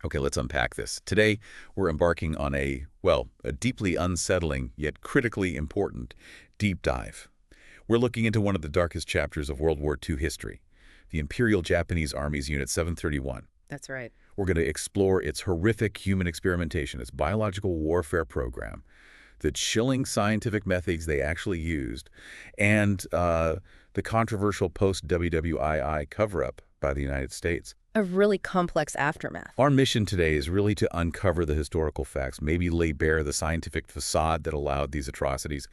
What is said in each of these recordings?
Okay, let's unpack this. Today, we're embarking on a deeply unsettling, yet critically important, deep dive. We're looking into one of the darkest chapters of World War II history, the Imperial Japanese Army's Unit 731. That's right. We're going to explore its horrific human experimentation, its biological warfare program, the chilling scientific methods they actually used, and the controversial post-WWII cover-up by the United States. A really complex aftermath. Our mission today is really to uncover the historical facts, maybe lay bare the scientific facade that allowed these atrocities,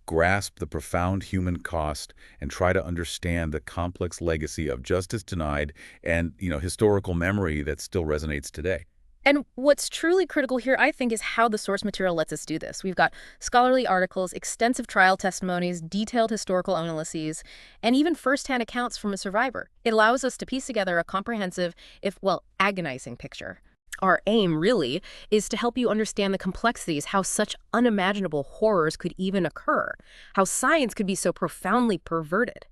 grasp the profound human cost, and try to understand the complex legacy of justice denied and, historical memory that still resonates today. And what's truly critical here, I think, is how the source material lets us do this. We've got scholarly articles, extensive trial testimonies, detailed historical analyses, and even first-hand accounts from a survivor. It allows us to piece together a comprehensive, agonizing picture. Our aim, really, is to help you understand the complexities, how such unimaginable horrors could even occur, how science could be so profoundly perverted,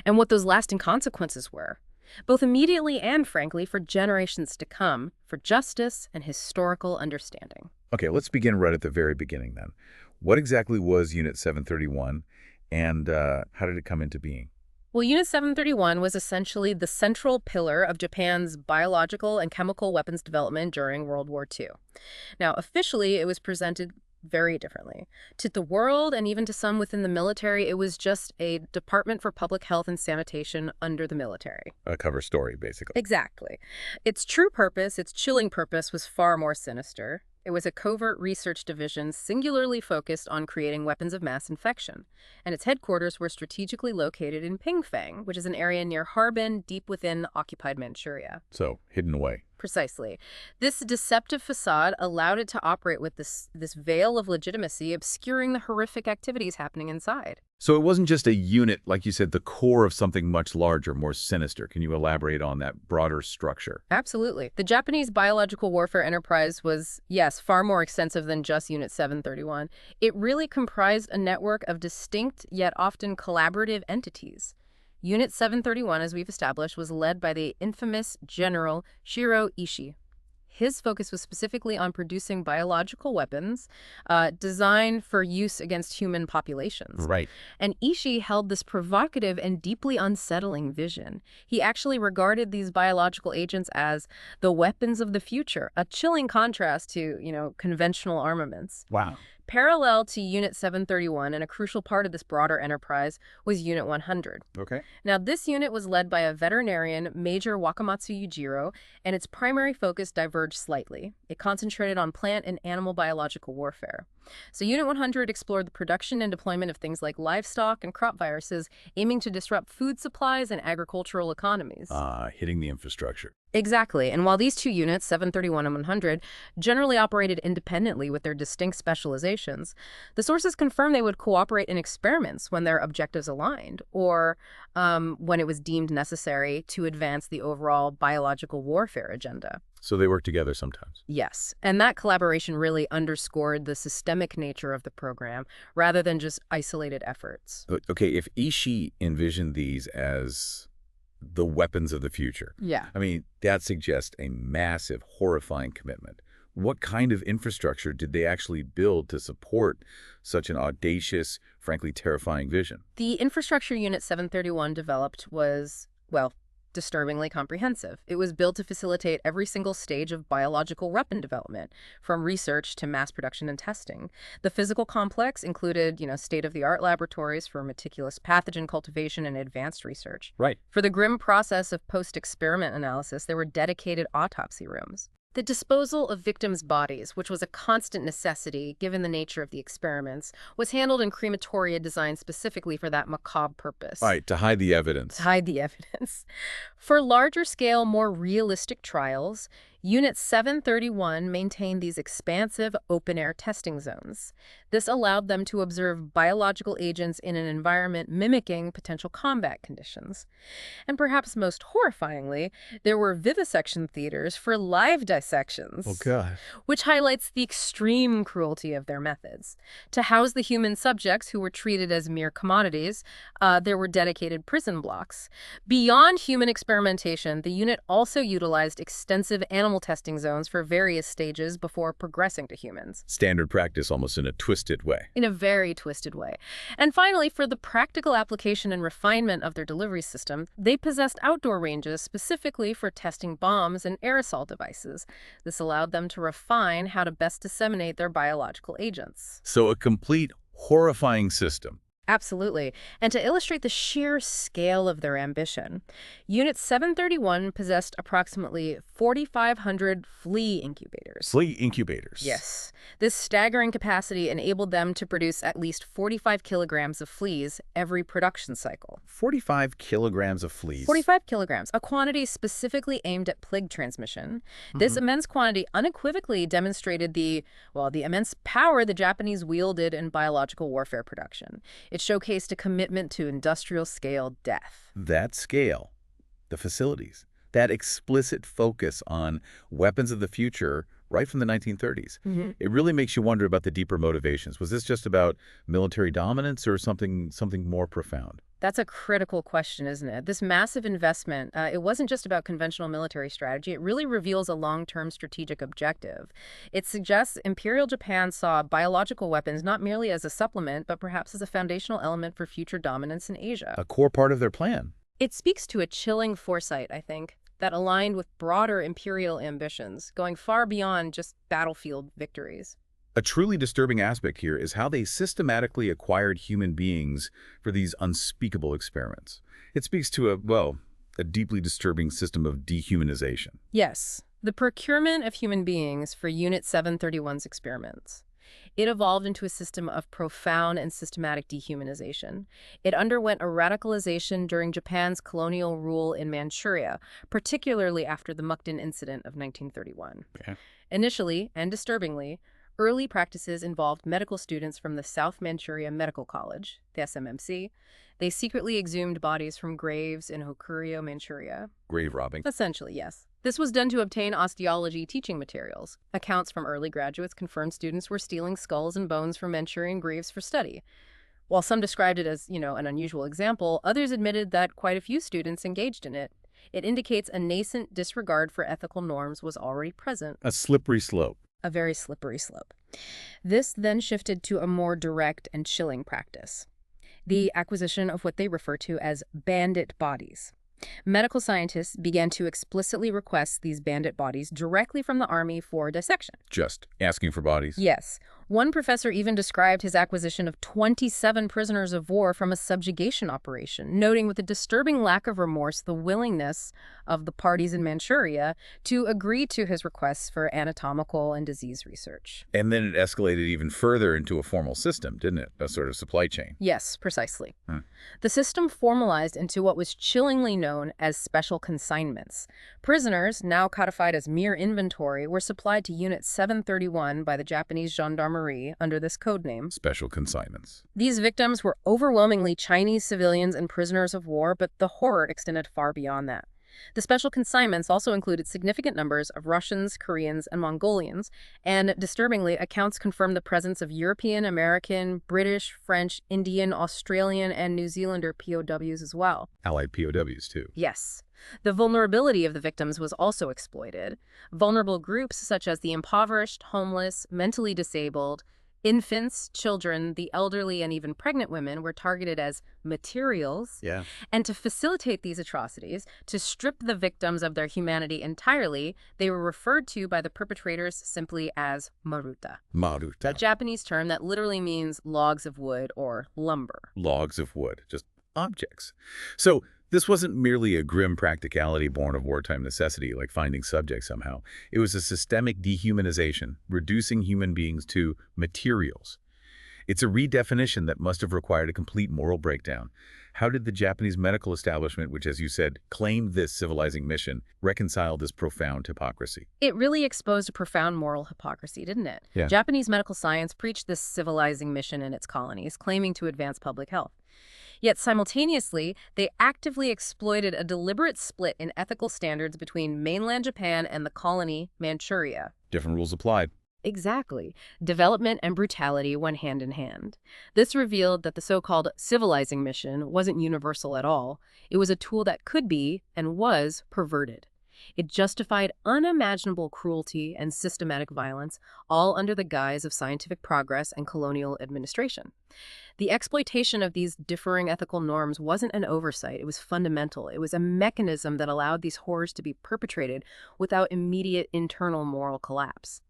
and what those lasting consequences were, both immediately and, frankly, for generations to come, for justice and historical understanding. Okay, let's begin right at the very beginning then. What exactly was Unit 731, and how did it come into being? Well, Unit 731 was essentially the central pillar of Japan's biological and chemical weapons development during World War II. Now, officially, it was presented very differently. To the world, and even to some within the military, it was just a Department for Public Health and Sanitation under the military. A cover story, basically. Exactly. Its true purpose, its chilling purpose, was far more sinister. It was a covert research division singularly focused on creating weapons of mass infection, and its headquarters were strategically located in Pingfang, which is an area near Harbin, deep within occupied Manchuria. So, hidden away. Precisely. This deceptive facade allowed it to operate with this veil of legitimacy, obscuring the horrific activities happening inside. So it wasn't just a unit, like you said, the core of something much larger, more sinister. Can you elaborate on that broader structure? Absolutely. The Japanese biological warfare enterprise was, yes, far more extensive than just Unit 731. It really comprised a network of distinct yet often collaborative entities. Unit 731, as we've established, was led by the infamous General Shiro Ishii. His focus was specifically on producing biological weapons designed for use against human populations. Right. And Ishii held this provocative and deeply unsettling vision. He actually regarded these biological agents as the weapons of the future, a chilling contrast to, conventional armaments. Wow. Parallel to Unit 731, and a crucial part of this broader enterprise, was Unit 100. Okay. Now, this unit was led by a veterinarian, Major Wakamatsu Yujiro, and its primary focus diverged slightly. It concentrated on plant and animal biological warfare. So Unit 100 explored the production and deployment of things like livestock and crop viruses, aiming to disrupt food supplies and agricultural economies. Hitting the infrastructure. Exactly. And while these two units, 731 and 100, generally operated independently with their distinct specializations, the sources confirm they would cooperate in experiments when their objectives aligned, or when it was deemed necessary to advance the overall biological warfare agenda. So they work together sometimes. Yes, and that collaboration really underscored the systemic nature of the program, rather than just isolated efforts. Okay, if Ishii envisioned these as the weapons of the future, Yeah. I mean, that suggests a massive, horrifying commitment. What kind of infrastructure did they actually build to support such an audacious, frankly terrifying vision? The infrastructure Unit 731 developed was, disturbingly comprehensive. It was built to facilitate every single stage of biological weapon development, from research to mass production and testing. The physical complex included, state-of-the-art laboratories for meticulous pathogen cultivation and advanced research. Right. For the grim process of post-experiment analysis, there were dedicated autopsy rooms. The disposal of victims' bodies, which was a constant necessity given the nature of the experiments, was handled in crematoria designed specifically for that macabre purpose. Right, to hide the evidence. For larger-scale, more realistic trials, Unit 731 maintained these expansive open-air testing zones. This allowed them to observe biological agents in an environment mimicking potential combat conditions. And perhaps most horrifyingly, there were vivisection theaters for live dissections. Oh, God. Which highlights the extreme cruelty of their methods. To house the human subjects who were treated as mere commodities, there were dedicated prison blocks. Beyond human experimentation, the unit also utilized extensive animal animal testing zones for various stages before progressing to humans. Standard practice, almost in a twisted way. In a very twisted way. And finally, for the practical application and refinement of their delivery system, they possessed outdoor ranges specifically for testing bombs and aerosol devices. This allowed them to refine how to best disseminate their biological agents. So a complete, horrifying system. Absolutely. And to illustrate the sheer scale of their ambition, Unit 731 possessed approximately 4,500 flea incubators. Flea incubators. Yes. This staggering capacity enabled them to produce at least 45 kilograms of fleas every production cycle. 45 kilograms of fleas. 45 kilograms, a quantity specifically aimed at plague transmission. This immense quantity unequivocally demonstrated the immense power the Japanese wielded in biological warfare production. It showcased a commitment to industrial-scale death. That scale, the facilities, that explicit focus on weapons of the future right from the 1930s. It really makes you wonder about the deeper motivations. Was this just about military dominance or something more profound? That's a critical question, isn't it? This massive investment, it wasn't just about conventional military strategy. It really reveals a long-term strategic objective. It suggests Imperial Japan saw biological weapons not merely as a supplement, but perhaps as a foundational element for future dominance in Asia. A core part of their plan. It speaks to a chilling foresight, I think, that aligned with broader imperial ambitions, going far beyond just battlefield victories. A truly disturbing aspect here is how they systematically acquired human beings for these unspeakable experiments. It speaks to a deeply disturbing system of dehumanization. Yes, the procurement of human beings for Unit 731's experiments. It evolved into a system of profound and systematic dehumanization. It underwent a radicalization during Japan's colonial rule in Manchuria, particularly after the Mukden incident of 1931. Okay. Initially, and disturbingly, early practices involved medical students from the South Manchuria Medical College, the SMMC. They secretly exhumed bodies from graves in Hokurio, Manchuria. Grave robbing. Essentially, yes. This was done to obtain osteology teaching materials. Accounts from early graduates confirmed students were stealing skulls and bones from Manchurian graves for study. While some described it as, an unusual example, others admitted that quite a few students engaged in it. It indicates a nascent disregard for ethical norms was already present. A slippery slope. A very slippery slope. This then shifted to a more direct and chilling practice, the acquisition of what they refer to as bandit bodies. Medical scientists began to explicitly request these bandit bodies directly from the army for dissection. Just asking for bodies. Yes. One professor even described his acquisition of 27 prisoners of war from a subjugation operation, noting with a disturbing lack of remorse the willingness of the parties in Manchuria to agree to his requests for anatomical and disease research. And then it escalated even further into a formal system, didn't it? A sort of supply chain. Yes, precisely. The system formalized into what was chillingly known as special consignments. Prisoners, now codified as mere inventory, were supplied to Unit 731 by the Japanese Gendarmerie under this codename. Special consignments. These victims were overwhelmingly Chinese civilians and prisoners of war, but the horror extended far beyond that. The special consignments also included significant numbers of Russians, Koreans, and Mongolians, and disturbingly, accounts confirmed the presence of European, American, British, French, Indian, Australian, and New Zealander POWs as well. Allied POWs, too. Yes. The vulnerability of the victims was also exploited. Vulnerable groups such as the impoverished, homeless, mentally disabled, infants, children, the elderly, and even pregnant women were targeted as materials. Yeah. And to facilitate these atrocities, to strip the victims of their humanity entirely, they were referred to by the perpetrators simply as maruta. Maruta. A Japanese term that literally means logs of wood or lumber. Logs of wood, just objects. So this wasn't merely a grim practicality born of wartime necessity, like finding subjects somehow. It was a systemic dehumanization, reducing human beings to materials. It's a redefinition that must have required a complete moral breakdown. How did the Japanese medical establishment, which, as you said, claimed this civilizing mission, reconcile this profound hypocrisy? It really exposed a profound moral hypocrisy, didn't it? Yeah. Japanese medical science preached this civilizing mission in its colonies, claiming to advance public health. Yet simultaneously, they actively exploited a deliberate split in ethical standards between mainland Japan and the colony, Manchuria. Different rules applied. Exactly. Development and brutality went hand in hand. This revealed that the so-called civilizing mission wasn't universal at all. It was a tool that could be, and was, perverted. It justified unimaginable cruelty and systematic violence, all under the guise of scientific progress and colonial administration. The exploitation of these differing ethical norms wasn't an oversight, it was fundamental. It was a mechanism that allowed these horrors to be perpetrated without immediate internal moral collapse.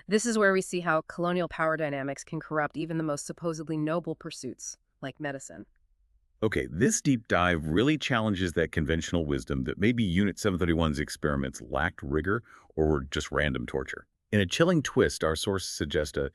This is where we see how colonial power dynamics can corrupt even the most supposedly noble pursuits, like medicine. Okay, this deep dive really challenges that conventional wisdom that maybe Unit 731's experiments lacked rigor or were just random torture. In a chilling twist, our sources suggest a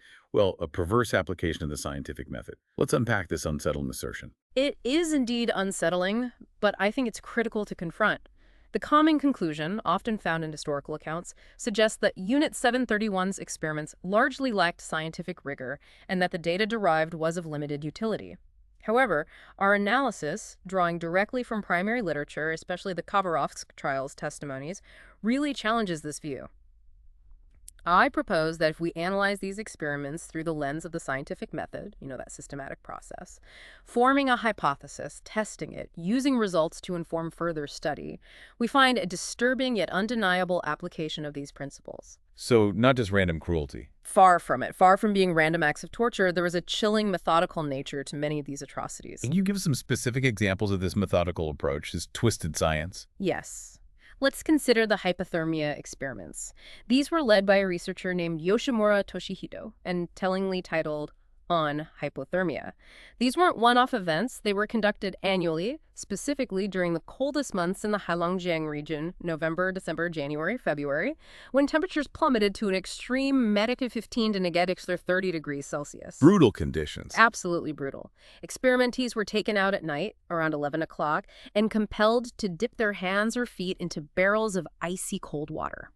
perverse application of the scientific method. Let's unpack this unsettling assertion. It is indeed unsettling, but I think it's critical to confront. The common conclusion, often found in historical accounts, suggests that Unit 731's experiments largely lacked scientific rigor and that the data derived was of limited utility. However, our analysis, drawing directly from primary literature, especially the Khabarovsk trial's testimonies, really challenges this view. I propose that if we analyze these experiments through the lens of the scientific method, that systematic process, forming a hypothesis, testing it, using results to inform further study, we find a disturbing yet undeniable application of these principles. So, not just random cruelty. Far from it. Far from being random acts of torture, there was a chilling, methodical nature to many of these atrocities. Can you give some specific examples of this methodical approach, this twisted science? Yes. Let's consider the hypothermia experiments. These were led by a researcher named Yoshimura Toshihito and tellingly titled On Hypothermia. These weren't one-off events. They were conducted annually, specifically during the coldest months in the Heilongjiang region, November, December, January, February, when temperatures plummeted to an extreme -15 to -30 degrees Celsius. Brutal conditions. Absolutely brutal. Experimentees were taken out at night, around 11 o'clock, and compelled to dip their hands or feet into barrels of icy cold water.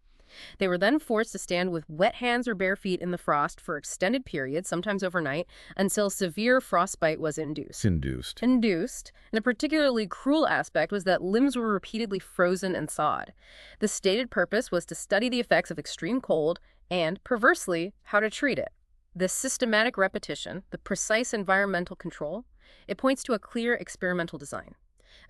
They were then forced to stand with wet hands or bare feet in the frost for extended periods, sometimes overnight, until severe frostbite was induced. Induced. And a particularly cruel aspect was that limbs were repeatedly frozen and thawed. The stated purpose was to study the effects of extreme cold and, perversely, how to treat it. The systematic repetition, the precise environmental control, it points to a clear experimental design.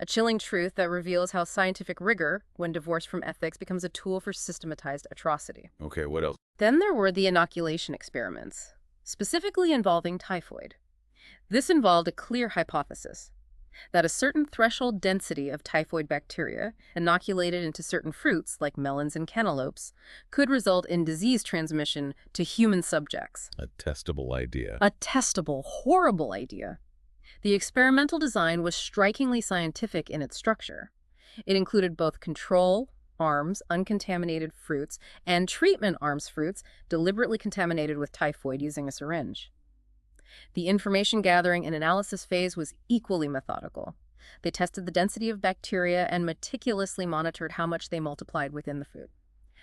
A chilling truth that reveals how scientific rigor, when divorced from ethics, becomes a tool for systematized atrocity. Okay, what else? Then there were the inoculation experiments, specifically involving typhoid. This involved a clear hypothesis that a certain threshold density of typhoid bacteria, inoculated into certain fruits, like melons and cantaloupes, could result in disease transmission to human subjects. A testable idea. A testable, horrible idea. The experimental design was strikingly scientific in its structure. It included both control arms, uncontaminated fruits, and treatment arms fruits deliberately contaminated with typhoid using a syringe. The information gathering and analysis phase was equally methodical. They tested the density of bacteria and meticulously monitored how much they multiplied within the food.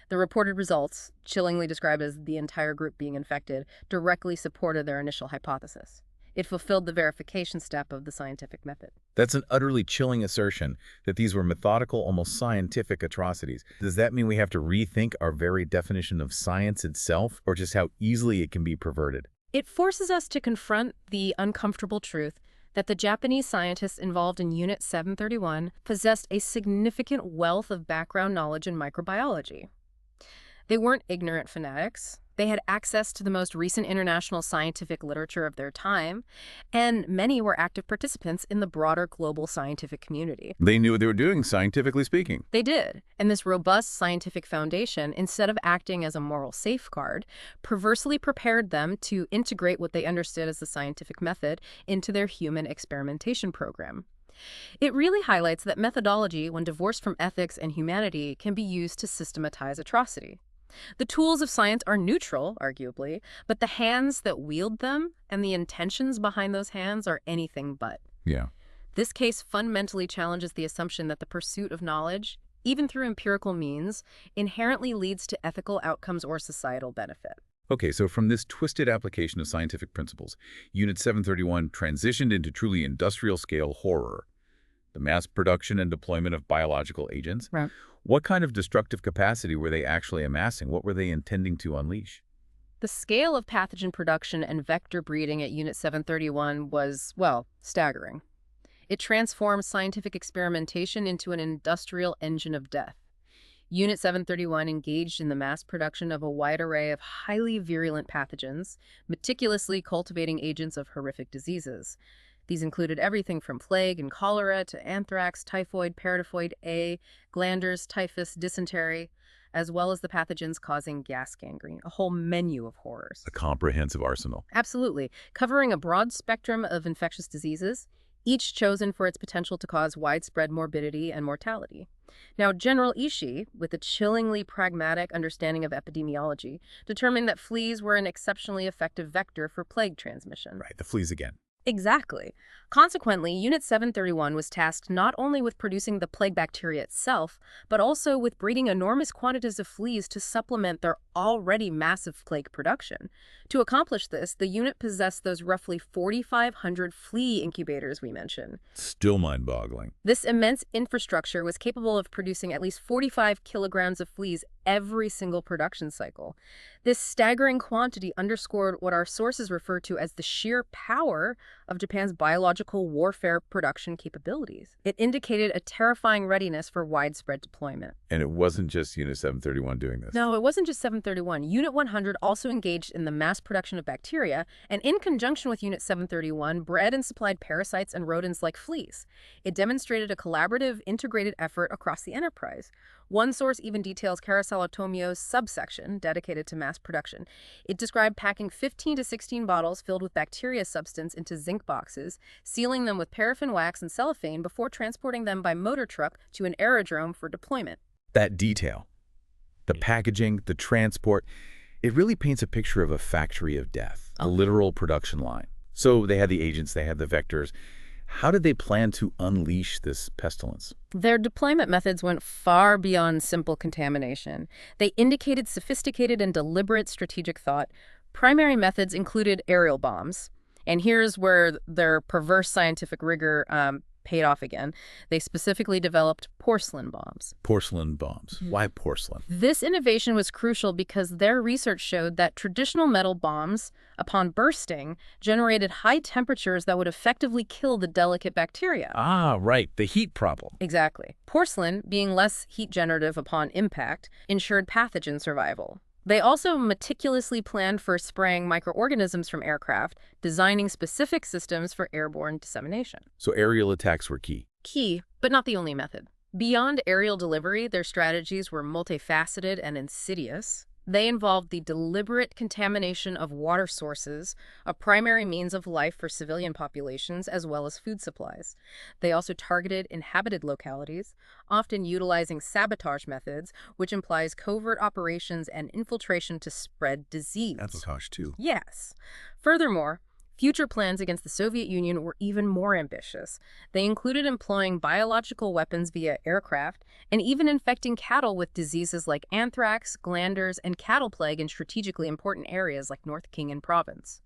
The reported results, chillingly described as the entire group being infected, directly supported their initial hypothesis. It fulfilled the verification step of the scientific method. That's an utterly chilling assertion that these were methodical, almost scientific atrocities. Does that mean we have to rethink our very definition of science itself, or just how easily it can be perverted? It forces us to confront the uncomfortable truth that the Japanese scientists involved in Unit 731 possessed a significant wealth of background knowledge in microbiology. They weren't ignorant fanatics. They had access to the most recent international scientific literature of their time, and many were active participants in the broader global scientific community. They knew what they were doing, scientifically speaking. They did, and this robust scientific foundation, instead of acting as a moral safeguard, perversely prepared them to integrate what they understood as the scientific method into their human experimentation program. It really highlights that methodology, when divorced from ethics and humanity, can be used to systematize atrocity. The tools of science are neutral, arguably, but the hands that wield them and the intentions behind those hands are anything but. Yeah. This case fundamentally challenges the assumption that the pursuit of knowledge, even through empirical means, inherently leads to ethical outcomes or societal benefit. Okay, so from this twisted application of scientific principles, Unit 731 transitioned into truly industrial-scale horror. The mass production and deployment of biological agents. Right. What kind of destructive capacity were they actually amassing? What were they intending to unleash? The scale of pathogen production and vector breeding at Unit 731 was, well, staggering. It transformed scientific experimentation into an industrial engine of death. Unit 731 engaged in the mass production of a wide array of highly virulent pathogens, meticulously cultivating agents of horrific diseases. These included everything from plague and cholera to anthrax, typhoid, paratyphoid A, glanders, typhus, dysentery, as well as the pathogens causing gas gangrene, a whole menu of horrors. A comprehensive arsenal. Absolutely, covering a broad spectrum of infectious diseases, each chosen for its potential to cause widespread morbidity and mortality. Now, General Ishii, with a chillingly pragmatic understanding of epidemiology, determined that fleas were an exceptionally effective vector for plague transmission. Right, the fleas again. Exactly. Consequently, Unit 731 was tasked not only with producing the plague bacteria itself, but also with breeding enormous quantities of fleas to supplement their already massive plague production. To accomplish this, the unit possessed those roughly 4,500 flea incubators we mentioned. Still mind-boggling. This immense infrastructure was capable of producing at least 45 kilograms of fleas every single production cycle. This staggering quantity underscored what our sources refer to as the sheer power of Japan's biological warfare production capabilities. It indicated a terrifying readiness for widespread deployment. And it wasn't just Unit 731 doing this. No, it wasn't just 731. Unit 100 also engaged in the mass production of bacteria, and in conjunction with Unit 731, bred and supplied parasites and rodents like fleas. It demonstrated a collaborative, integrated effort across the enterprise. One source even details Carousel Tomio's subsection dedicated to mass production. It described packing 15 to 16 bottles filled with bacteria substance into zinc boxes, sealing them with paraffin wax and cellophane before transporting them by motor truck to an aerodrome for deployment. That detail, the packaging, the transport, it really paints a picture of a factory of death, a literal production line. So they had the agents, they had the vectors. How did they plan to unleash this pestilence? Their deployment methods went far beyond simple contamination. They indicated sophisticated and deliberate strategic thought. Primary methods included aerial bombs. And here's where their perverse scientific rigor paid off again. They specifically developed porcelain bombs. Porcelain bombs. Why porcelain? This innovation was crucial because their research showed that traditional metal bombs, upon bursting, generated high temperatures that would effectively kill the delicate bacteria. Ah, right. The heat problem. Exactly. Porcelain, being less heat generative upon impact, ensured pathogen survival. They also meticulously planned for spraying microorganisms from aircraft, designing specific systems for airborne dissemination. So aerial attacks were key. Key, but not the only method. Beyond aerial delivery, their strategies were multifaceted and insidious. They involved the deliberate contamination of water sources, a primary means of life for civilian populations, as well as food supplies. They also targeted inhabited localities, often utilizing sabotage methods, which implies covert operations and infiltration to spread disease. Sabotage, too. Yes. Furthermore, future plans against the Soviet Union were even more ambitious. They included employing biological weapons via aircraft and even infecting cattle with diseases like anthrax, glanders, and cattle plague in strategically important areas like North Khingan Province.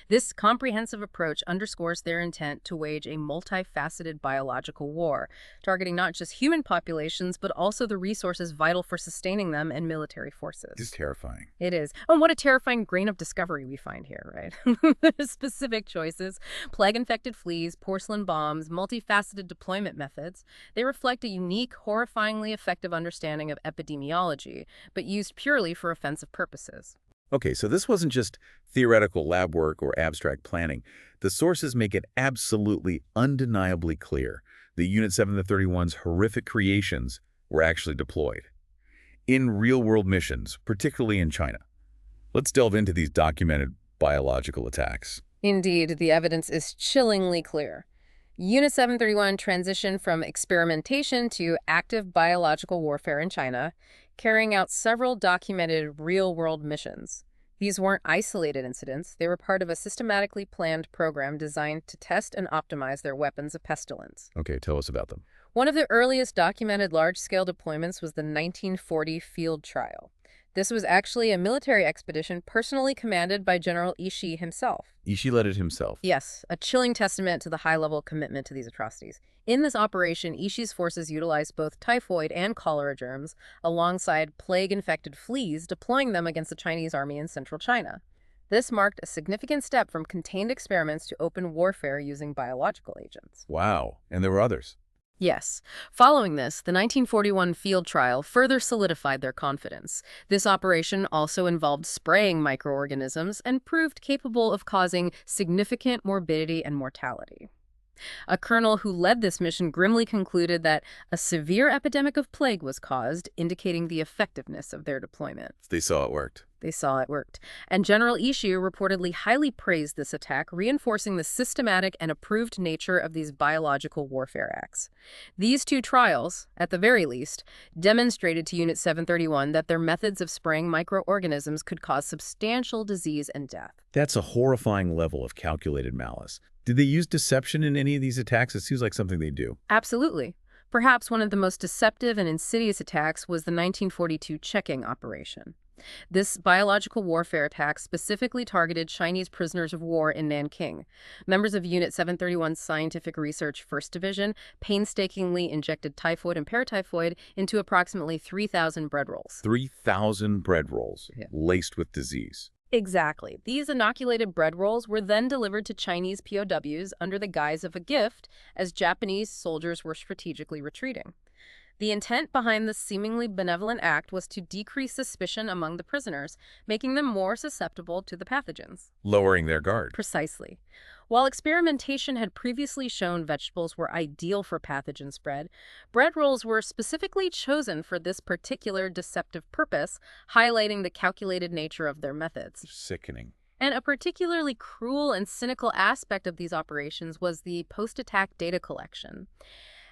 This comprehensive approach underscores their intent to wage a multifaceted biological war, targeting not just human populations, but also the resources vital for sustaining them and military forces. It's terrifying. It is. And what a terrifying grain of discovery we find here, right? Specific choices, plague-infected fleas, porcelain bombs, multifaceted deployment methods. They reflect a unique, horrifyingly effective understanding of epidemiology, but used purely for offensive purposes. Okay, so this wasn't just theoretical lab work or abstract planning. The sources make it absolutely, undeniably clear that Unit 731's horrific creations were actually deployed in real-world missions, particularly in China. Let's delve into these documented biological attacks. Indeed, the evidence is chillingly clear. Unit 731 transitioned from experimentation to active biological warfare in China, carrying out several documented real-world missions. These weren't isolated incidents. They were part of a systematically planned program designed to test and optimize their weapons of pestilence. Okay, tell us about them. One of the earliest documented large-scale deployments was the 1940 field trial. This was actually a military expedition personally commanded by General Ishii himself. Ishii led it himself. Yes, a chilling testament to the high-level commitment to these atrocities. In this operation, Ishii's forces utilized both typhoid and cholera germs, alongside plague-infected fleas, deploying them against the Chinese army in central China. This marked a significant step from contained experiments to open warfare using biological agents. Wow, and there were others. Yes. Following this, the 1941 field trial further solidified their confidence. This operation also involved spraying microorganisms and proved capable of causing significant morbidity and mortality. A colonel who led this mission grimly concluded that a severe epidemic of plague was caused, indicating the effectiveness of their deployment. They saw it worked. They saw it worked. And General Ishiu reportedly highly praised this attack, reinforcing the systematic and approved nature of these biological warfare acts. These two trials, at the very least, demonstrated to Unit 731 that their methods of spraying microorganisms could cause substantial disease and death. That's a horrifying level of calculated malice. Did they use deception in any of these attacks? It seems like something they do. Absolutely. Perhaps one of the most deceptive and insidious attacks was the 1942 checking operation. This biological warfare attack specifically targeted Chinese prisoners of war in Nanking. Members of Unit 731's Scientific Research 1st Division painstakingly injected typhoid and paratyphoid into approximately 3,000 bread rolls. 3,000 bread rolls laced with disease. Exactly. These inoculated bread rolls were then delivered to Chinese POWs under the guise of a gift as Japanese soldiers were strategically retreating. The intent behind this seemingly benevolent act was to decrease suspicion among the prisoners, making them more susceptible to the pathogens. Lowering their guard. Precisely. While experimentation had previously shown vegetables were ideal for pathogen spread, bread rolls were specifically chosen for this particular deceptive purpose, highlighting the calculated nature of their methods. Sickening. And a particularly cruel and cynical aspect of these operations was the post-attack data collection.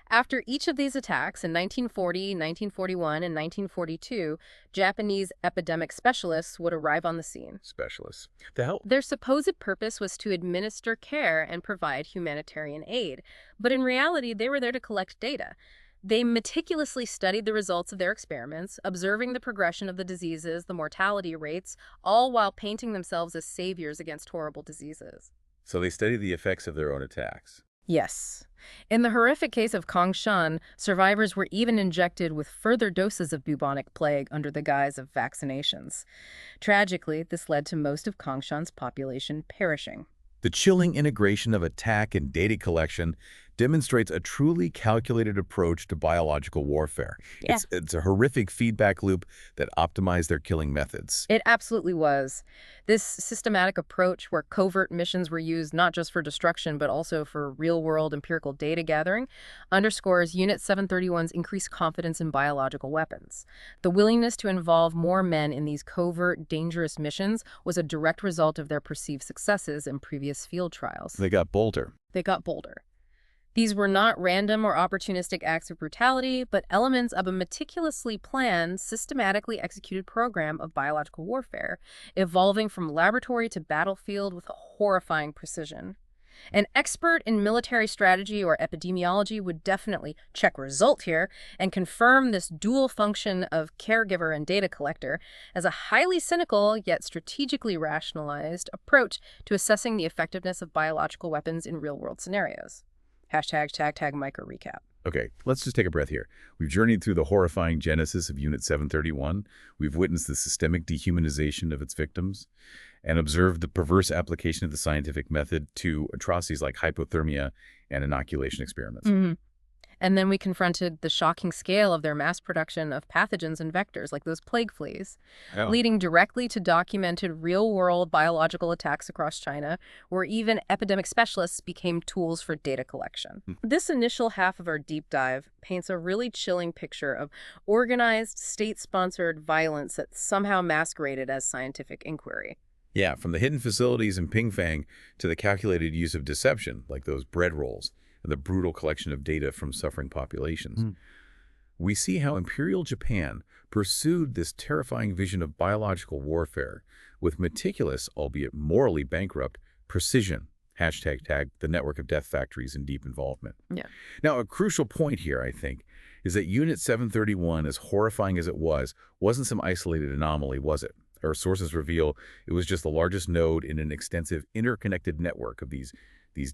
After each of these attacks in 1940, 1941, and 1942, Japanese epidemic specialists would arrive on the scene. Specialists. The hell? Their supposed purpose was to administer care and provide humanitarian aid, but in reality, they were there to collect data. They meticulously studied the results of their experiments, observing the progression of the diseases, the mortality rates, all while painting themselves as saviors against horrible diseases. So they studied the effects of their own attacks. Yes. In the horrific case of Kongshan, survivors were even injected with further doses of bubonic plague under the guise of vaccinations. Tragically, this led to most of Kongshan's population perishing. The chilling integration of attack and data collection demonstrates a truly calculated approach to biological warfare. Yeah. It's a horrific feedback loop that optimized their killing methods. It absolutely was. This systematic approach where covert missions were used not just for destruction but also for real-world empirical data gathering underscores Unit 731's increased confidence in biological weapons. The willingness to involve more men in these covert, dangerous missions was a direct result of their perceived successes in previous field trials. They got bolder. They got bolder. These were not random or opportunistic acts of brutality, but elements of a meticulously planned, systematically executed program of biological warfare, evolving from laboratory to battlefield with a horrifying precision. An expert in military strategy or epidemiology would definitely check result here and confirm this dual function of caregiver and data collector as a highly cynical yet strategically rationalized approach to assessing the effectiveness of biological weapons in real-world scenarios. #tag micro recap. Okay, let's just take a breath here. We've journeyed through the horrifying genesis of Unit 731. We've witnessed the systemic dehumanization of its victims and observed the perverse application of the scientific method to atrocities like hypothermia and inoculation experiments. And then we confronted the shocking scale of their mass production of pathogens and vectors, like those plague fleas, leading directly to documented real-world biological attacks across China, where even epidemic specialists became tools for data collection. This initial half of our deep dive paints a really chilling picture of organized, state-sponsored violence that somehow masqueraded as scientific inquiry. Yeah, from the hidden facilities in Pingfang to the calculated use of deception, like those bread rolls, and the brutal collection of data from suffering populations. We see how Imperial Japan pursued this terrifying vision of biological warfare with meticulous, albeit morally bankrupt, precision. #tag the network of death factories and deep involvement. Now, a crucial point here, I think, is that Unit 731, as horrifying as it was, wasn't some isolated anomaly, was it? Our sources reveal it was just the largest node in an extensive interconnected network of these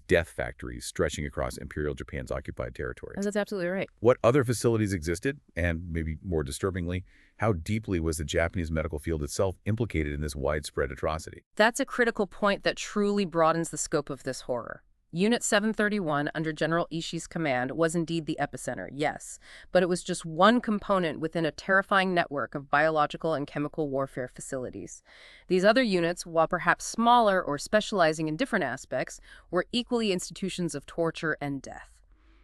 death factories stretching across Imperial Japan's occupied territories. That's absolutely right. What other facilities existed? And maybe more disturbingly, how deeply was the Japanese medical field itself implicated in this widespread atrocity? That's a critical point that truly broadens the scope of this horror. Unit 731, under General Ishii's command, was indeed the epicenter, yes, but it was just one component within a terrifying network of biological and chemical warfare facilities. These other units, while perhaps smaller or specializing in different aspects, were equally institutions of torture and death.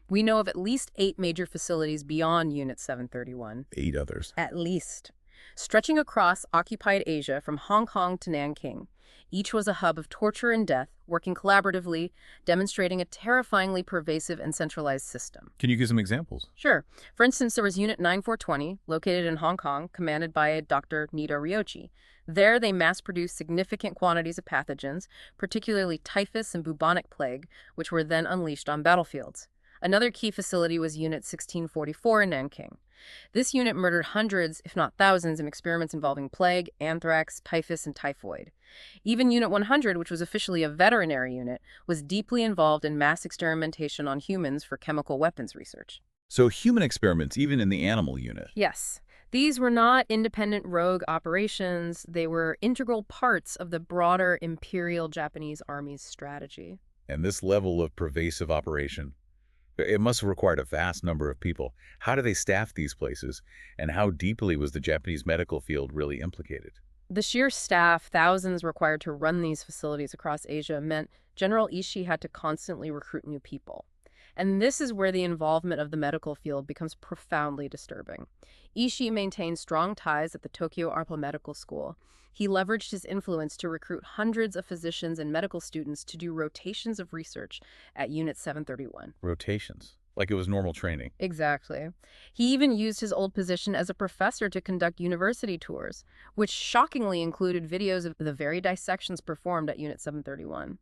We know of at least 8 major facilities beyond Unit 731. 8 others. At least. Stretching across occupied Asia from Hong Kong to Nanking. Each was a hub of torture and death, working collaboratively, demonstrating a terrifyingly pervasive and centralized system. Can you give some examples? Sure. For instance, there was Unit 9420, located in Hong Kong, commanded by Dr. Nito Ryochi. There, they mass-produced significant quantities of pathogens, particularly typhus and bubonic plague, which were then unleashed on battlefields. Another key facility was Unit 1644 in Nanking. This unit murdered hundreds, if not thousands, in experiments involving plague, anthrax, typhus, and typhoid. Even Unit 100, which was officially a veterinary unit, was deeply involved in mass experimentation on humans for chemical weapons research. So human experiments, even in the animal unit. Yes. These were not independent rogue operations. They were integral parts of the broader Imperial Japanese Army's strategy. And this level of pervasive operation, it must have required a vast number of people. How do they staff these places, and how deeply was the Japanese medical field really implicated? The sheer staff, thousands required to run these facilities across Asia, meant General Ishii had to constantly recruit new people. And this is where the involvement of the medical field becomes profoundly disturbing. Ishii maintained strong ties at the Tokyo ARPA Medical School. He leveraged his influence to recruit hundreds of physicians and medical students to do rotations of research at Unit 731. Rotations, like it was normal training. Exactly. He even used his old position as a professor to conduct university tours, which shockingly included videos of the very dissections performed at Unit 731.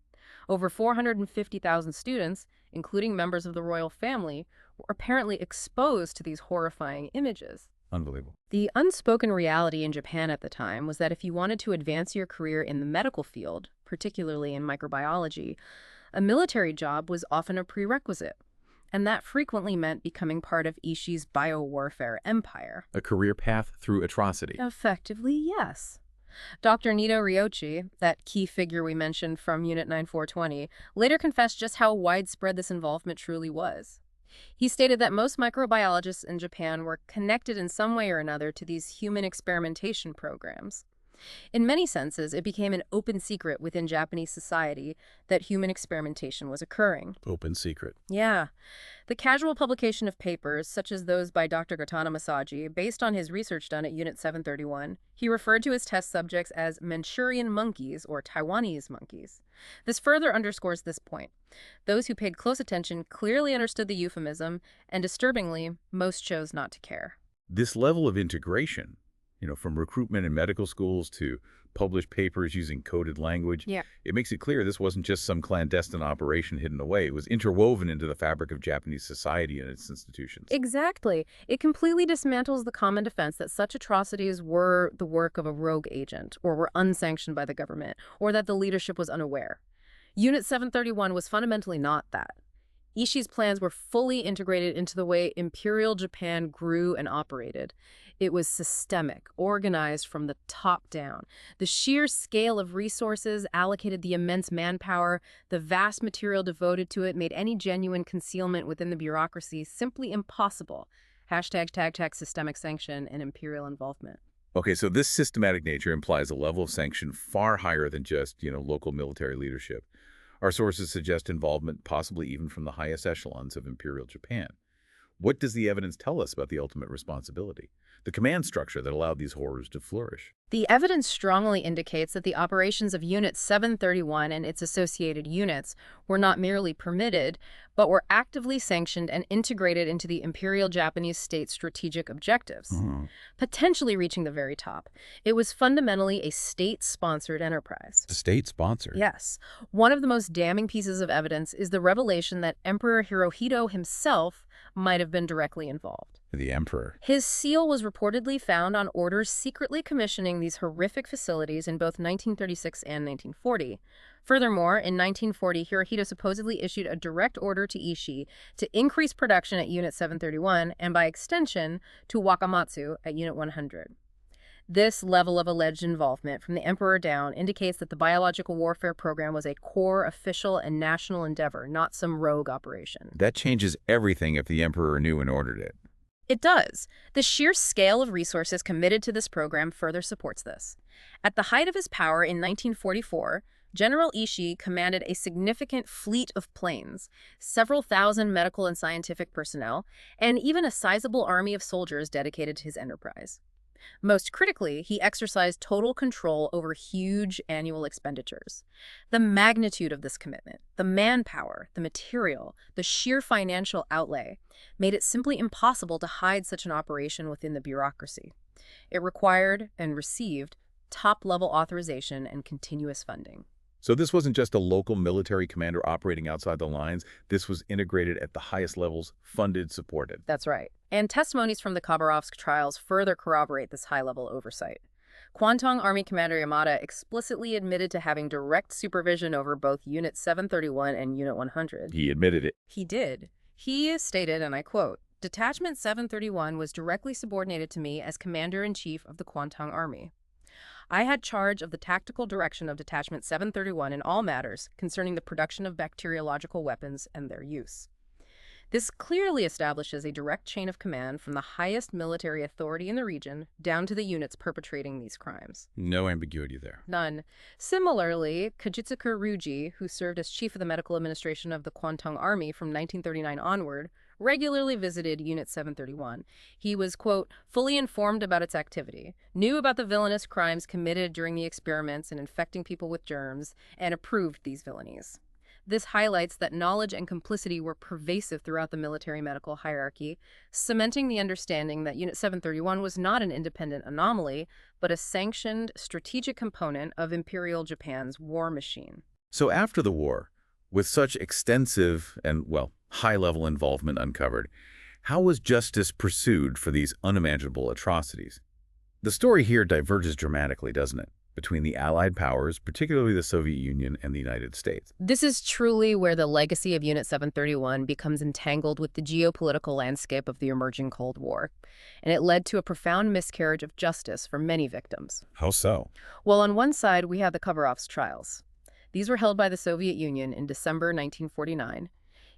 Over 450,000 students, including members of the royal family, were apparently exposed to these horrifying images. Unbelievable. The unspoken reality in Japan at the time was that if you wanted to advance your career in the medical field, particularly in microbiology, a military job was often a prerequisite. And that frequently meant becoming part of Ishii's biowarfare empire. A career path through atrocity. Effectively, yes. Dr. Nito Ryochi, that key figure we mentioned from Unit 9420, later confessed just how widespread this involvement truly was. He stated that most microbiologists in Japan were connected in some way or another to these human experimentation programs. In many senses, it became an open secret within Japanese society that human experimentation was occurring. Open secret. Yeah. The casual publication of papers, such as those by Dr. Gotana Masaji, based on his research done at Unit 731, he referred to his test subjects as Manchurian monkeys or Taiwanese monkeys. This further underscores this point. Those who paid close attention clearly understood the euphemism, and disturbingly, most chose not to care. This level of integration, from recruitment in medical schools to published papers using coded language, it makes it clear this wasn't just some clandestine operation hidden away. It was interwoven into the fabric of Japanese society and its institutions. Exactly. It completely dismantles the common defense that such atrocities were the work of a rogue agent, or were unsanctioned by the government, or that the leadership was unaware. Unit 731 was fundamentally not that. Ishii's plans were fully integrated into the way Imperial Japan grew and operated. It was systemic, organized from the top down. The sheer scale of resources allocated, the immense manpower, the vast material devoted to it made any genuine concealment within the bureaucracy simply impossible. #tag systemic sanction and imperial involvement. Okay, so this systematic nature implies a level of sanction far higher than just, local military leadership. Our sources suggest involvement possibly even from the highest echelons of Imperial Japan. What does the evidence tell us about the ultimate responsibility, the command structure that allowed these horrors to flourish? The evidence strongly indicates that the operations of Unit 731 and its associated units were not merely permitted, but were actively sanctioned and integrated into the Imperial Japanese state's strategic objectives, potentially reaching the very top. It was fundamentally a state-sponsored enterprise. State-sponsored? Yes. One of the most damning pieces of evidence is the revelation that Emperor Hirohito himself might have been directly involved. The emperor. His seal was reportedly found on orders secretly commissioning these horrific facilities in both 1936 and 1940. Furthermore, in 1940, Hirohito supposedly issued a direct order to Ishii to increase production at Unit 731 and, by extension, to Wakamatsu at Unit 100. This level of alleged involvement from the emperor down indicates that the biological warfare program was a core official and national endeavor, not some rogue operation. That changes everything if the emperor knew and ordered it. It does. The sheer scale of resources committed to this program further supports this. At the height of his power in 1944, General Ishii commanded a significant fleet of planes, several thousand medical and scientific personnel, and even a sizable army of soldiers dedicated to his enterprise. Most critically, he exercised total control over huge annual expenditures. The magnitude of this commitment, the manpower, the material, the sheer financial outlay, made it simply impossible to hide such an operation within the bureaucracy. It required and received top-level authorization and continuous funding. So this wasn't just a local military commander operating outside the lines. This was integrated at the highest levels, funded, supported. That's right. And testimonies from the Khabarovsk trials further corroborate this high-level oversight. Kwantung Army Commander Yamada explicitly admitted to having direct supervision over both Unit 731 and Unit 100. He admitted it. He did. He stated, and I quote, "Detachment 731 was directly subordinated to me as Commander-in-Chief of the Kwantung Army. I had charge of the tactical direction of Detachment 731 in all matters concerning the production of bacteriological weapons and their use." This clearly establishes a direct chain of command from the highest military authority in the region down to the units perpetrating these crimes. No ambiguity there. None. Similarly, Kajitsuka Ruji, who served as chief of the medical administration of the Kwantung Army from 1939 onward, regularly visited Unit 731. He was, quote, "fully informed about its activity, knew about the villainous crimes committed during the experiments in infecting people with germs, and approved these villainies." This highlights that knowledge and complicity were pervasive throughout the military medical hierarchy, cementing the understanding that Unit 731 was not an independent anomaly, but a sanctioned, strategic component of Imperial Japan's war machine. So after the war, with such extensive and, well, high-level involvement uncovered, how was justice pursued for these unimaginable atrocities? The story here diverges dramatically, doesn't it, between the Allied powers, particularly the Soviet Union and the United States. This is truly where the legacy of Unit 731 becomes entangled with the geopolitical landscape of the emerging Cold War, and it led to a profound miscarriage of justice for many victims. How so? Well, on one side, we have the Khabarovsk trials. These were held by the Soviet Union in December 1949.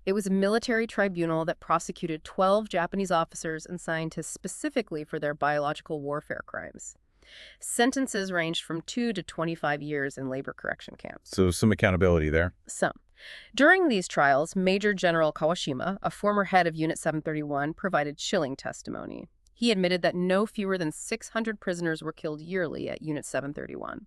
It was a military tribunal that prosecuted 12 Japanese officers and scientists specifically for their biological warfare crimes. Sentences ranged from 2 to 25 years in labor correction camps. So some accountability there. Some. During these trials, Major General Kawashima, a former head of Unit 731, provided chilling testimony. He admitted that no fewer than 600 prisoners were killed yearly at Unit 731.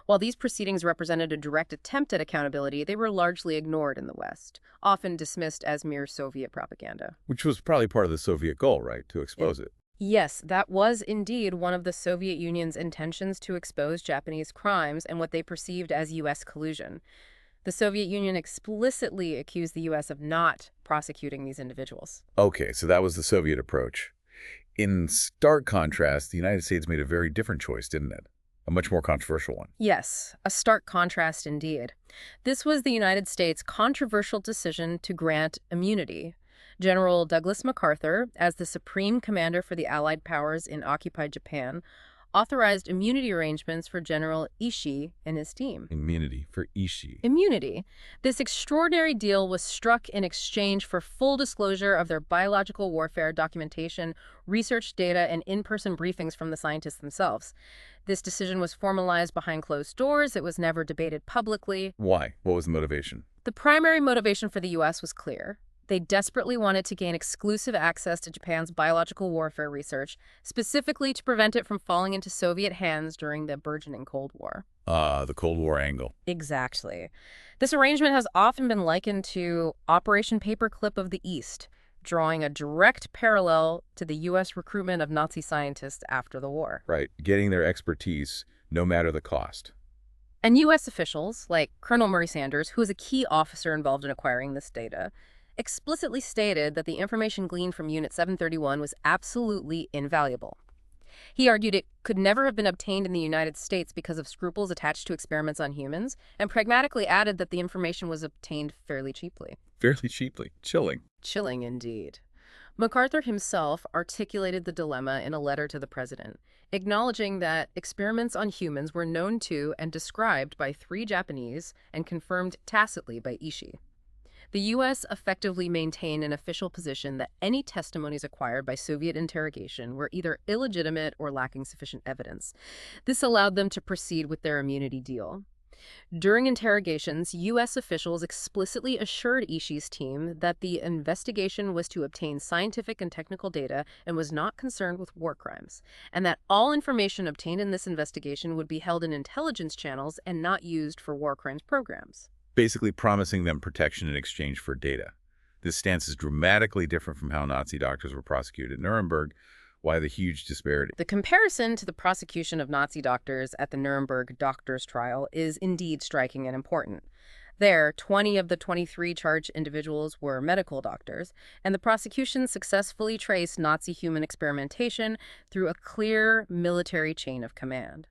While these proceedings represented a direct attempt at accountability, they were largely ignored in the West, often dismissed as mere Soviet propaganda. Which was probably part of the Soviet goal, right, to expose it. Yes, that was indeed one of the Soviet Union's intentions, to expose Japanese crimes and what they perceived as U.S. collusion. The Soviet Union explicitly accused the U.S. of not prosecuting these individuals. Okay, so that was the Soviet approach. In stark contrast, the United States made a very different choice, didn't it? A much more controversial one. Yes, a stark contrast indeed. This was the United States' controversial decision to grant immunity. General Douglas MacArthur, as the supreme commander for the Allied powers in occupied Japan, authorized immunity arrangements for General Ishii and his team. Immunity for Ishii. Immunity. This extraordinary deal was struck in exchange for full disclosure of their biological warfare documentation, research data, and in-person briefings from the scientists themselves. This decision was formalized behind closed doors. It was never debated publicly. Why? What was the motivation? The primary motivation for the U.S. was clear. They desperately wanted to gain exclusive access to Japan's biological warfare research, specifically to prevent it from falling into Soviet hands during the burgeoning Cold War. The Cold War angle. Exactly. This arrangement has often been likened to Operation Paperclip of the East, drawing a direct parallel to the U.S. recruitment of Nazi scientists after the war. Right, getting their expertise, no matter the cost. And U.S. officials, like Colonel Murray Sanders, who was a key officer involved in acquiring this data, explicitly stated that the information gleaned from Unit 731 was absolutely invaluable. He argued it could never have been obtained in the United States because of scruples attached to experiments on humans, and pragmatically added that the information was obtained fairly cheaply. Fairly cheaply. Chilling. Chilling indeed. MacArthur himself articulated the dilemma in a letter to the president, acknowledging that experiments on humans were known to and described by 3 Japanese and confirmed tacitly by Ishii. The U.S. effectively maintained an official position that any testimonies acquired by Soviet interrogation were either illegitimate or lacking sufficient evidence. This allowed them to proceed with their immunity deal. During interrogations, U.S. officials explicitly assured Ishii's team that the investigation was to obtain scientific and technical data and was not concerned with war crimes, and that all information obtained in this investigation would be held in intelligence channels and not used for war crimes programs. Basically promising them protection in exchange for data. This stance is dramatically different from how Nazi doctors were prosecuted at Nuremberg. Why the huge disparity? The comparison to the prosecution of Nazi doctors at the Nuremberg doctors' trial is indeed striking and important. There, 20 of the 23 charged individuals were medical doctors, and the prosecution successfully traced Nazi human experimentation through a clear military chain of command.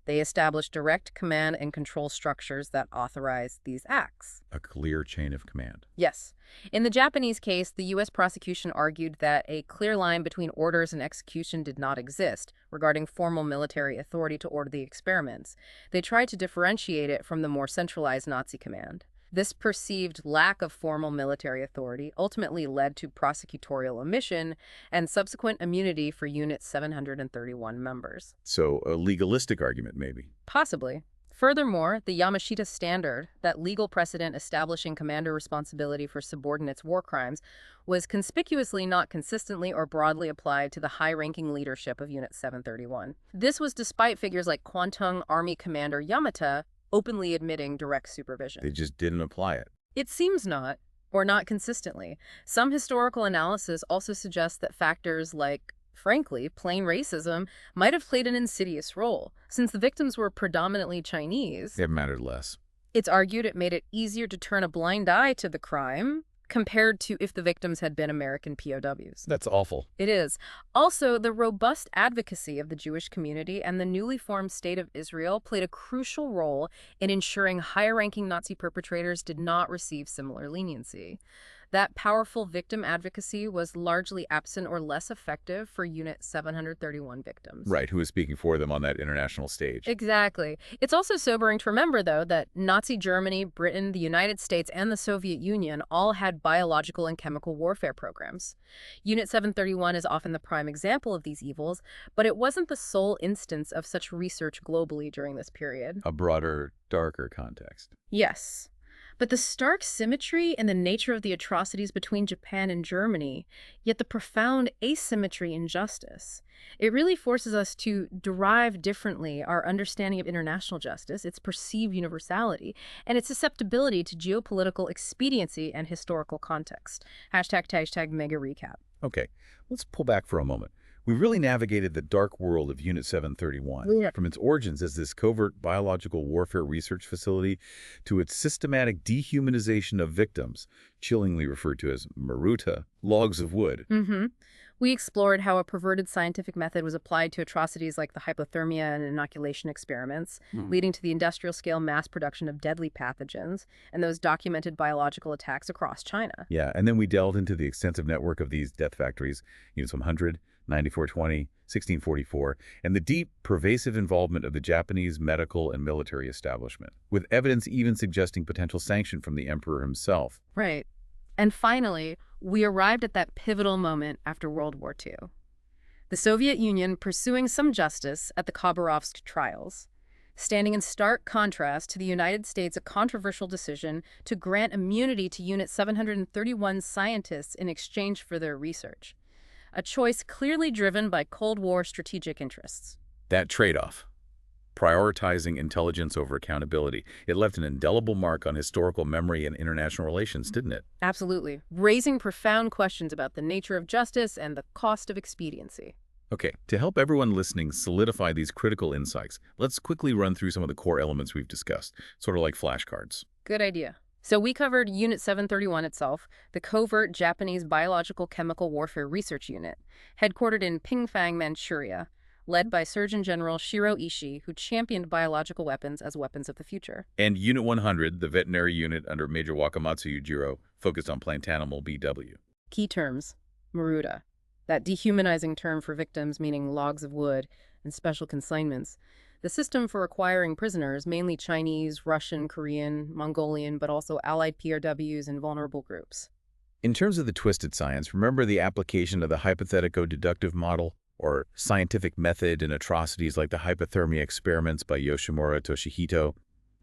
They established direct command and control structures that authorized these acts. A clear chain of command. Yes. In the Japanese case, the U.S. prosecution argued that a clear line between orders and execution did not exist regarding formal military authority to order the experiments. They tried to differentiate it from the more centralized Nazi command. This perceived lack of formal military authority ultimately led to prosecutorial omission and subsequent immunity for Unit 731 members. So a legalistic argument, maybe. Possibly. Furthermore, the Yamashita Standard, that legal precedent establishing commander responsibility for subordinates' war crimes, was conspicuously not consistently or broadly applied to the high-ranking leadership of Unit 731. This was despite figures like Kwantung Army Commander Yamata openly admitting direct supervision. They just didn't apply it. It seems not, or not consistently. Some historical analysis also suggests that factors like, frankly, plain racism might have played an insidious role. Since the victims were predominantly Chinese, It mattered less. it's argued it made it easier to turn a blind eye to the crime compared to if the victims had been American POWs. That's awful. It is. Also, the robust advocacy of the Jewish community and the newly formed State of Israel played a crucial role in ensuring higher-ranking Nazi perpetrators did not receive similar leniency. That powerful victim advocacy was largely absent or less effective for Unit 731 victims. Right, who was speaking for them on that international stage. Exactly. It's also sobering to remember, though, that Nazi Germany, Britain, the United States, and the Soviet Union all had biological and chemical warfare programs. Unit 731 is often the prime example of these evils, but it wasn't the sole instance of such research globally during this period. A broader, darker context. Yes. But the stark symmetry and the nature of the atrocities between Japan and Germany, yet the profound asymmetry in justice, it really forces us to derive differently our understanding of international justice, its perceived universality, and its susceptibility to geopolitical expediency and historical context. ## mega recap. Okay, let's pull back for a moment. We really navigated the dark world of Unit 731, Yeah. from its origins as this covert biological warfare research facility to its systematic dehumanization of victims, chillingly referred to as maruta, logs of wood. We explored how a perverted scientific method was applied to atrocities like the hypothermia and inoculation experiments, leading to the industrial-scale mass production of deadly pathogens and those documented biological attacks across China. Yeah, and then we delved into the extensive network of these death factories, Units 100, 9420, 1644, and the deep, pervasive involvement of the Japanese medical and military establishment, with evidence even suggesting potential sanction from the emperor himself. Right. And finally, we arrived at that pivotal moment after World War II. The Soviet Union pursuing some justice at the Khabarovsk trials, standing in stark contrast to the United States' controversial decision to grant immunity to Unit 731 scientists in exchange for their research. A choice clearly driven by Cold War strategic interests. That trade-off, prioritizing intelligence over accountability, it left an indelible mark on historical memory and international relations, didn't it? Absolutely. Raising profound questions about the nature of justice and the cost of expediency. Okay, to help everyone listening solidify these critical insights, let's quickly run through some of the core elements we've discussed, sort of like flashcards. Good idea. So we covered Unit 731 itself, the covert Japanese biological chemical warfare research unit, headquartered in Pingfang, Manchuria, led by Surgeon General Shiro Ishii, who championed biological weapons as weapons of the future. And Unit 100, the veterinary unit under Major Wakamatsu Yujiro, focused on plant animal BW. Key terms: Maruta, that dehumanizing term for victims meaning logs of wood and special consignments. The system for acquiring prisoners, mainly Chinese, Russian, Korean, Mongolian, but also allied PRWs and vulnerable groups. In terms of the twisted science, remember the application of the hypothetico-deductive model or scientific method in atrocities like the hypothermia experiments by Yoshimura Toshihito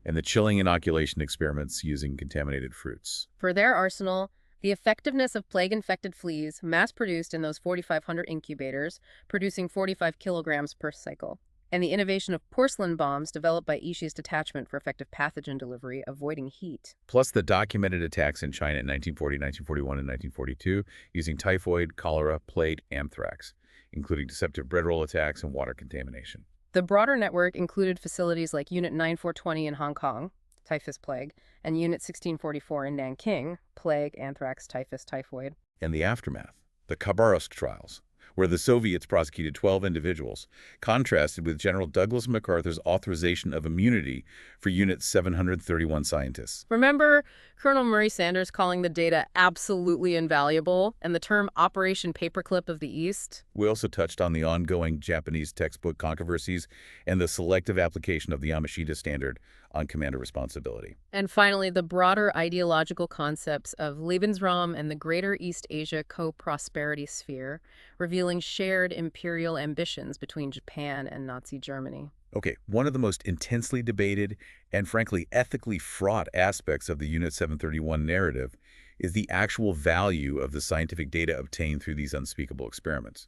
and the chilling inoculation experiments using contaminated fruits. For their arsenal, the effectiveness of plague-infected fleas mass-produced in those 4,500 incubators, producing 45 kilograms per cycle, and the innovation of porcelain bombs developed by Ishii's detachment for effective pathogen delivery, avoiding heat. Plus the documented attacks in China in 1940, 1941, and 1942 using typhoid, cholera, plague, anthrax, including deceptive bread roll attacks and water contamination. The broader network included facilities like Unit 9420 in Hong Kong, typhus plague, and Unit 1644 in Nanking, plague, anthrax, typhus, typhoid. And the aftermath, the Khabarovsk trials, where the Soviets prosecuted 12 individuals, contrasted with General Douglas MacArthur's authorization of immunity for Unit 731 scientists. Remember Colonel Murray Sanders calling the data absolutely invaluable and the term Operation Paperclip of the East? We also touched on the ongoing Japanese textbook controversies and the selective application of the Yamashita standard on commander responsibility. And finally, the broader ideological concepts of Lebensraum and the Greater East Asia co-prosperity sphere, revealing shared imperial ambitions between Japan and Nazi Germany. Okay, one of the most intensely debated and frankly ethically fraught aspects of the Unit 731 narrative is the actual value of the scientific data obtained through these unspeakable experiments.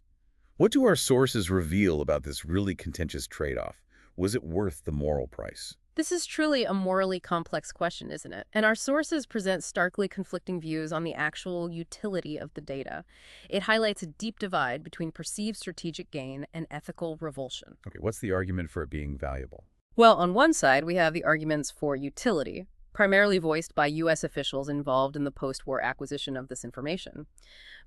What do our sources reveal about this really contentious trade-off? Was it worth the moral price? This is truly a morally complex question, isn't it? And our sources present starkly conflicting views on the actual utility of the data. It highlights a deep divide between perceived strategic gain and ethical revulsion. Okay, what's the argument for it being valuable? Well, on one side, we have the arguments for utility, primarily voiced by U.S. officials involved in the post-war acquisition of this information.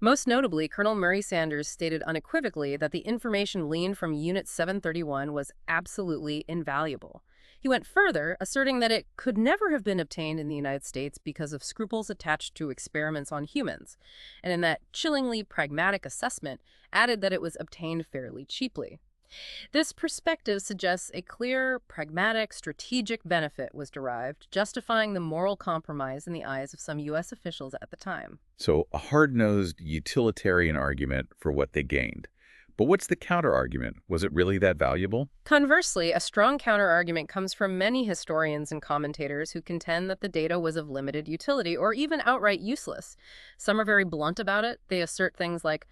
Most notably, Colonel Murray Sanders stated unequivocally that the information gleaned from Unit 731 was absolutely invaluable. He went further, asserting that it could never have been obtained in the United States because of scruples attached to experiments on humans, and in that chillingly pragmatic assessment, added that it was obtained fairly cheaply. This perspective suggests a clear, pragmatic, strategic benefit was derived, justifying the moral compromise in the eyes of some U.S. officials at the time. So, a hard-nosed utilitarian argument for what they gained. But what's the counter-argument? Was it really that valuable? Conversely, a strong counter-argument comes from many historians and commentators who contend that the data was of limited utility or even outright useless. Some are very blunt about it. They assert things like,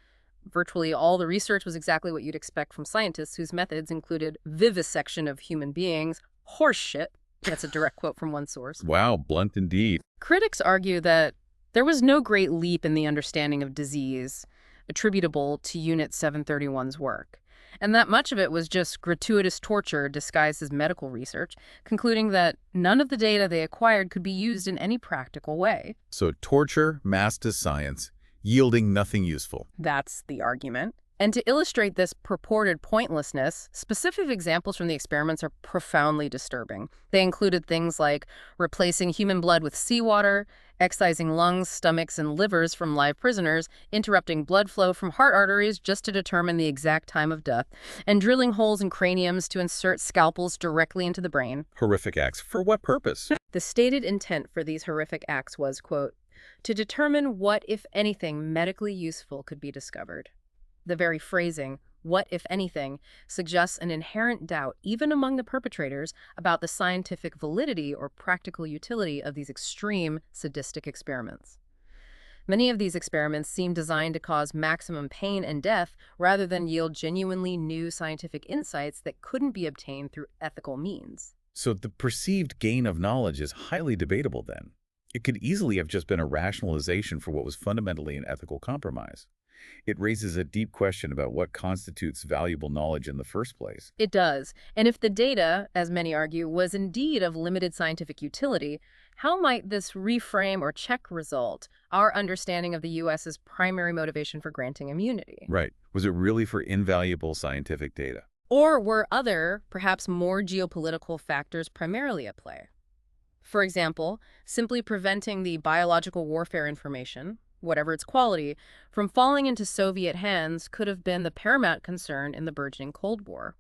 virtually all the research was exactly what you'd expect from scientists whose methods included vivisection of human beings. Horseshit. That's a direct quote from one source. Wow, blunt indeed. Critics argue that there was no great leap in the understanding of disease attributable to Unit 731's work, and that much of it was just gratuitous torture disguised as medical research, concluding that none of the data they acquired could be used in any practical way. So torture masked as science, yielding nothing useful. That's the argument. And to illustrate this purported pointlessness, specific examples from the experiments are profoundly disturbing. They included things like replacing human blood with seawater, excising lungs, stomachs, and livers from live prisoners, interrupting blood flow from heart arteries just to determine the exact time of death, and drilling holes in craniums to insert scalpels directly into the brain. Horrific acts. For what purpose? The stated intent for these horrific acts was, quote, to determine what, if anything, medically useful could be discovered. The very phrasing, what, if anything, suggests an inherent doubt, even among the perpetrators, about the scientific validity or practical utility of these extreme, sadistic experiments. Many of these experiments seem designed to cause maximum pain and death rather than yield genuinely new scientific insights that couldn't be obtained through ethical means. So the perceived gain of knowledge is highly debatable then. It could easily have just been a rationalization for what was fundamentally an ethical compromise. It raises a deep question about what constitutes valuable knowledge in the first place. It does. And if the data, as many argue, was indeed of limited scientific utility, how might this reframe or check result our understanding of the U.S.'s primary motivation for granting immunity? Right. Was it really for invaluable scientific data? Or were other, perhaps more geopolitical factors primarily at play? For example, simply preventing the biological warfare information, whatever its quality, from falling into Soviet hands could have been the paramount concern in the burgeoning Cold War.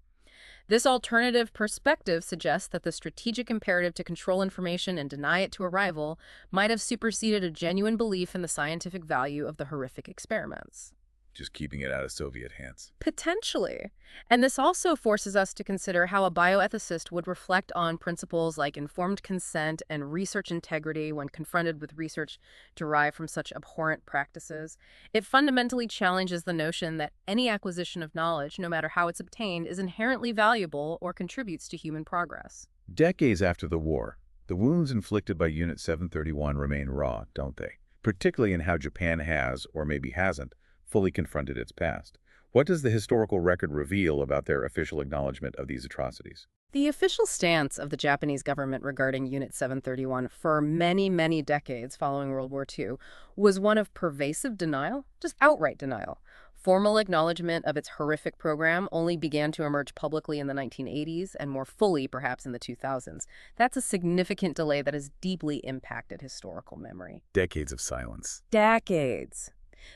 This alternative perspective suggests that the strategic imperative to control information and deny it to a rival might have superseded a genuine belief in the scientific value of the horrific experiments. Just keeping it out of Soviet hands. Potentially. And this also forces us to consider how a bioethicist would reflect on principles like informed consent and research integrity when confronted with research derived from such abhorrent practices. It fundamentally challenges the notion that any acquisition of knowledge, no matter how it's obtained, is inherently valuable or contributes to human progress. Decades after the war, the wounds inflicted by Unit 731 remain raw, don't they? Particularly in how Japan has, or maybe hasn't, fully confronted its past. What does the historical record reveal about their official acknowledgement of these atrocities? The official stance of the Japanese government regarding Unit 731 for many, many decades following World War II was one of pervasive denial, just outright denial. Formal acknowledgement of its horrific program only began to emerge publicly in the 1980s and more fully perhaps in the 2000s. That's a significant delay that has deeply impacted historical memory. Decades of silence. Decades.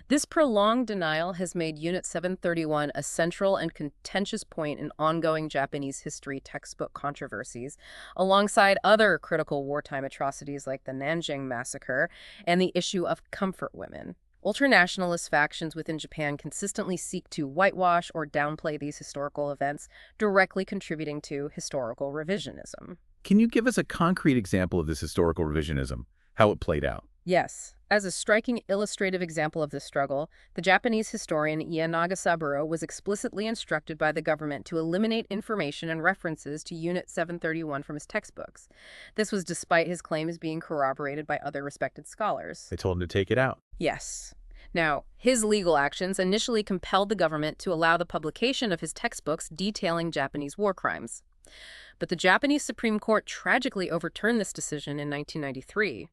This prolonged denial has made Unit 731 a central and contentious point in ongoing Japanese history textbook controversies, alongside other critical wartime atrocities like the Nanjing Massacre and the issue of comfort women. Ultranationalist factions within Japan consistently seek to whitewash or downplay these historical events, directly contributing to historical revisionism. Can you give us a concrete example of this historical revisionism, how it played out? Yes. As a striking illustrative example of this struggle, the Japanese historian Ie Nagasaburo was explicitly instructed by the government to eliminate information and references to Unit 731 from his textbooks. This was despite his claims being corroborated by other respected scholars. They told him to take it out. Yes. Now, his legal actions initially compelled the government to allow the publication of his textbooks detailing Japanese war crimes. But the Japanese Supreme Court tragically overturned this decision in 1993.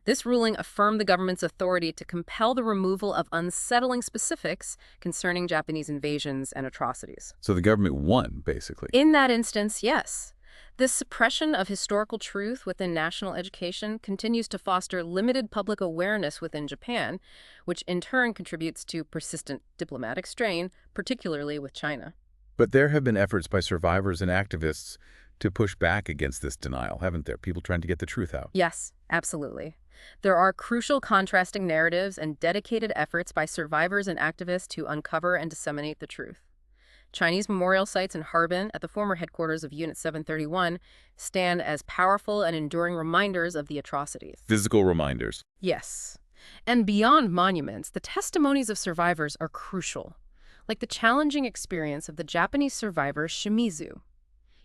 This ruling affirmed the government's authority to compel the removal of unsettling specifics concerning Japanese invasions and atrocities. So the government won, basically. In that instance, yes. This suppression of historical truth within national education continues to foster limited public awareness within Japan, which in turn contributes to persistent diplomatic strain, particularly with China. But there have been efforts by survivors and activists to push back against this denial, haven't there? People trying to get the truth out. Yes, absolutely. There are crucial contrasting narratives and dedicated efforts by survivors and activists to uncover and disseminate the truth. Chinese memorial sites in Harbin, at the former headquarters of Unit 731, stand as powerful and enduring reminders of the atrocities. Physical reminders. Yes. And beyond monuments, the testimonies of survivors are crucial, like the challenging experience of the Japanese survivor Shimizu.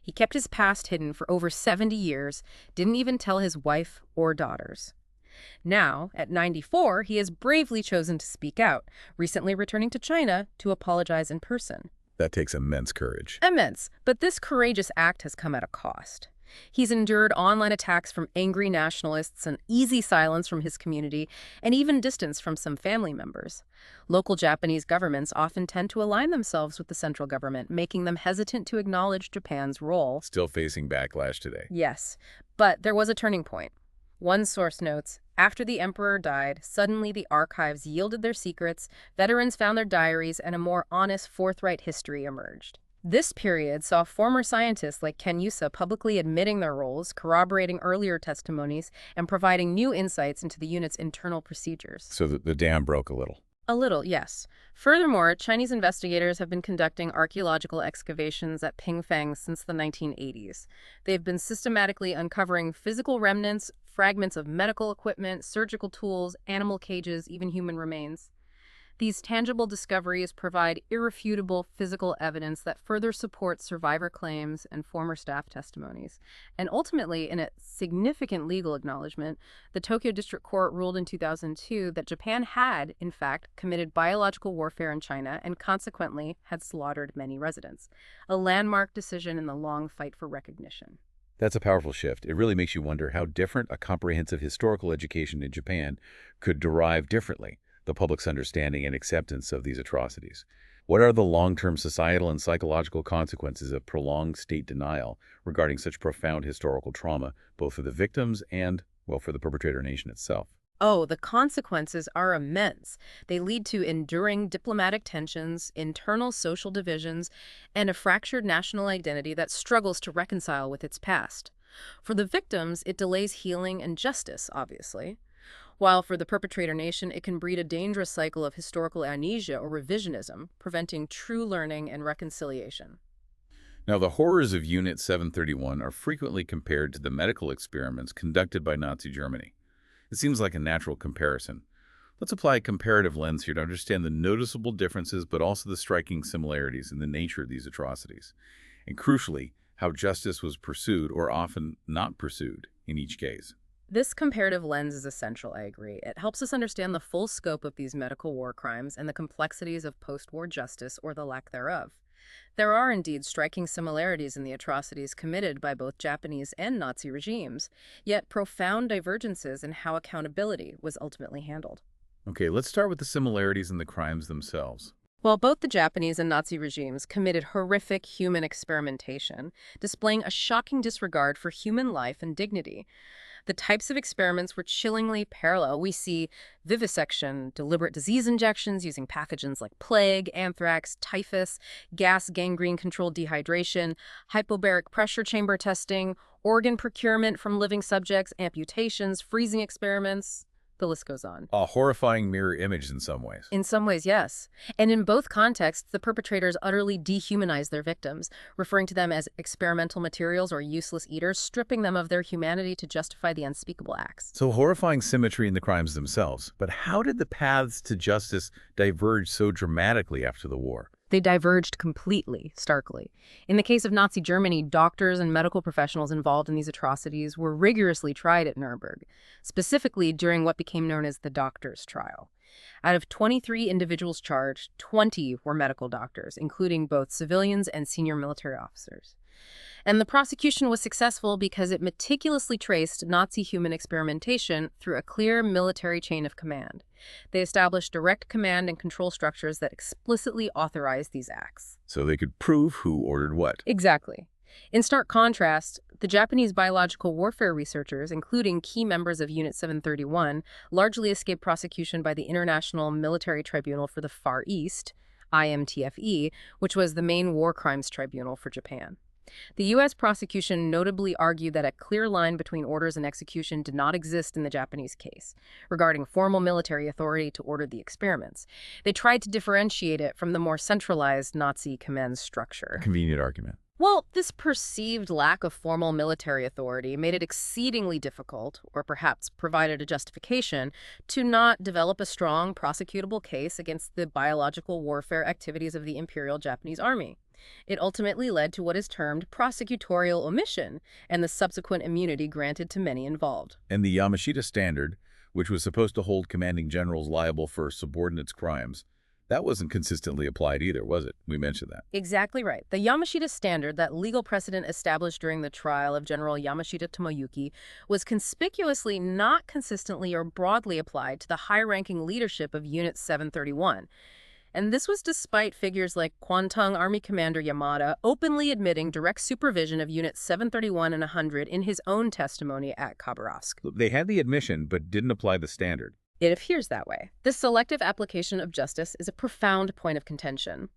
He kept his past hidden for over 70 years, didn't even tell his wife or daughters. Now, at 94, he has bravely chosen to speak out, recently returning to China to apologize in person. That takes immense courage. Immense, but this courageous act has come at a cost. He's endured online attacks from angry nationalists and easy silence from his community, and even distance from some family members. Local Japanese governments often tend to align themselves with the central government, making them hesitant to acknowledge Japan's role. Still facing backlash today. Yes, but there was a turning point. One source notes, after the emperor died, suddenly the archives yielded their secrets, veterans found their diaries, and a more honest, forthright history emerged. This period saw former scientists like Ken Yusa publicly admitting their roles, corroborating earlier testimonies, and providing new insights into the unit's internal procedures. So the dam broke a little. A little, yes. Furthermore, Chinese investigators have been conducting archaeological excavations at Pingfang since the 1980s. They've been systematically uncovering physical remnants, fragments of medical equipment, surgical tools, animal cages, even human remains. These tangible discoveries provide irrefutable physical evidence that further supports survivor claims and former staff testimonies. And ultimately, in a significant legal acknowledgement, the Tokyo District Court ruled in 2002 that Japan had, in fact, committed biological warfare in China and consequently had slaughtered many residents. A landmark decision in the long fight for recognition. That's a powerful shift. It really makes you wonder how different a comprehensive historical education in Japan could derive differently the public's understanding and acceptance of these atrocities. What are the long-term societal and psychological consequences of prolonged state denial regarding such profound historical trauma, both for the victims and, well, for the perpetrator nation itself? Oh, the consequences are immense. They lead to enduring diplomatic tensions, internal social divisions, and a fractured national identity that struggles to reconcile with its past. For the victims, it delays healing and justice, obviously, while for the perpetrator nation, it can breed a dangerous cycle of historical amnesia or revisionism, preventing true learning and reconciliation. Now, the horrors of Unit 731 are frequently compared to the medical experiments conducted by Nazi Germany. It seems like a natural comparison. Let's apply a comparative lens here to understand the noticeable differences but also the striking similarities in the nature of these atrocities. And crucially, how justice was pursued or often not pursued in each case. This comparative lens is essential, I agree. It helps us understand the full scope of these medical war crimes and the complexities of post-war justice or the lack thereof. There are indeed striking similarities in the atrocities committed by both Japanese and Nazi regimes, yet profound divergences in how accountability was ultimately handled. Okay, let's start with the similarities in the crimes themselves. While both the Japanese and Nazi regimes committed horrific human experimentation, displaying a shocking disregard for human life and dignity, the types of experiments were chillingly parallel. We see vivisection, deliberate disease injections using pathogens like plague, anthrax, typhus, gas gangrene-controlled dehydration, hypobaric pressure chamber testing, organ procurement from living subjects, amputations, freezing experiments. The list goes on. A horrifying mirror image in some ways. In some ways, yes. And in both contexts, the perpetrators utterly dehumanize their victims, referring to them as experimental materials or useless eaters, stripping them of their humanity to justify the unspeakable acts. So horrifying symmetry in the crimes themselves. But how did the paths to justice diverge so dramatically after the war? They diverged completely, starkly. In the case of Nazi Germany, doctors and medical professionals involved in these atrocities were rigorously tried at Nuremberg, specifically during what became known as the doctors' trial. Out of 23 individuals charged, 20 were medical doctors, including both civilians and senior military officers. And the prosecution was successful because it meticulously traced Nazi human experimentation through a clear military chain of command. They established direct command and control structures that explicitly authorized these acts. So they could prove who ordered what. Exactly. In stark contrast, the Japanese biological warfare researchers, including key members of Unit 731, largely escaped prosecution by the International Military Tribunal for the Far East, IMTFE, which was the main war crimes tribunal for Japan. The U.S. prosecution notably argued that a clear line between orders and execution did not exist in the Japanese case, regarding formal military authority to order the experiments. They tried to differentiate it from the more centralized Nazi command structure. Convenient argument. Well, this perceived lack of formal military authority made it exceedingly difficult, or perhaps provided a justification, to not develop a strong prosecutable case against the biological warfare activities of the Imperial Japanese Army. It ultimately led to what is termed prosecutorial omission and the subsequent immunity granted to many involved. And the Yamashita Standard, which was supposed to hold commanding generals liable for subordinates' crimes, that wasn't consistently applied either, was it? We mentioned that. Exactly right. The Yamashita Standard, that legal precedent established during the trial of General Yamashita Tomoyuki, was conspicuously not consistently or broadly applied to the high-ranking leadership of Unit 731. And this was despite figures like Kwantung Army Commander Yamada openly admitting direct supervision of Units 731 and 100 in his own testimony at Khabarovsk. They had the admission, but didn't apply the standard. It appears that way. This selective application of justice is a profound point of contention.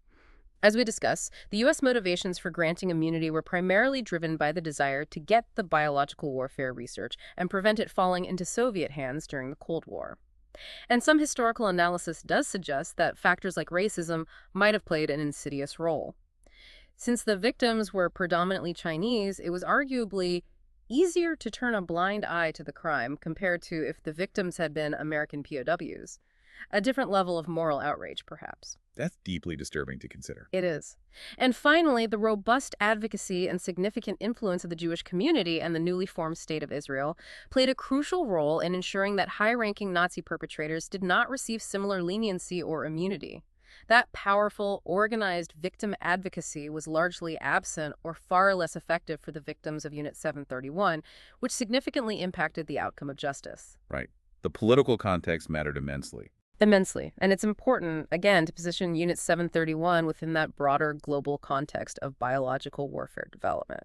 As we discuss, the U.S. motivations for granting immunity were primarily driven by the desire to get the biological warfare research and prevent it falling into Soviet hands during the Cold War. And some historical analysis does suggest that factors like racism might have played an insidious role. Since the victims were predominantly Chinese, it was arguably easier to turn a blind eye to the crime compared to if the victims had been American POWs. A different level of moral outrage, perhaps. That's deeply disturbing to consider. It is. And finally, the robust advocacy and significant influence of the Jewish community and the newly formed State of Israel played a crucial role in ensuring that high-ranking Nazi perpetrators did not receive similar leniency or immunity. That powerful, organized victim advocacy was largely absent or far less effective for the victims of Unit 731, which significantly impacted the outcome of justice. Right. The political context mattered immensely. Immensely. And it's important, again, to position Unit 731 within that broader global context of biological warfare development.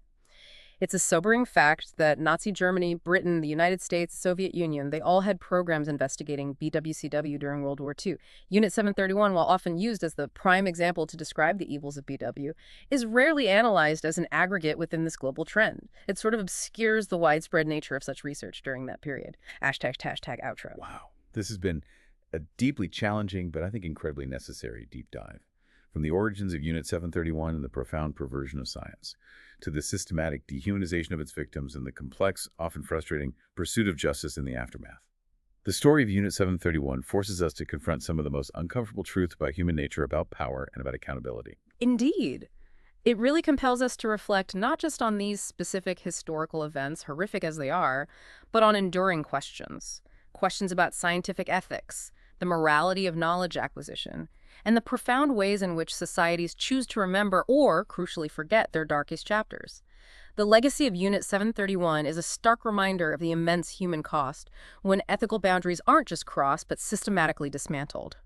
It's a sobering fact that Nazi Germany, Britain, the United States, Soviet Union, they all had programs investigating BWCW during World War II. Unit 731, while often used as the prime example to describe the evils of BW, is rarely analyzed as an aggregate within this global trend. It sort of obscures the widespread nature of such research during that period. Hashtag outro. Wow. This has been a deeply challenging, but I think incredibly necessary deep dive. From the origins of Unit 731 and the profound perversion of science, to the systematic dehumanization of its victims and the complex, often frustrating, pursuit of justice in the aftermath. The story of Unit 731 forces us to confront some of the most uncomfortable truths about human nature, about power, and about accountability. Indeed. It really compels us to reflect not just on these specific historical events, horrific as they are, but on enduring questions. Questions about scientific ethics, the morality of knowledge acquisition, and the profound ways in which societies choose to remember or, crucially, forget their darkest chapters. The legacy of Unit 731 is a stark reminder of the immense human cost when ethical boundaries aren't just crossed but systematically dismantled.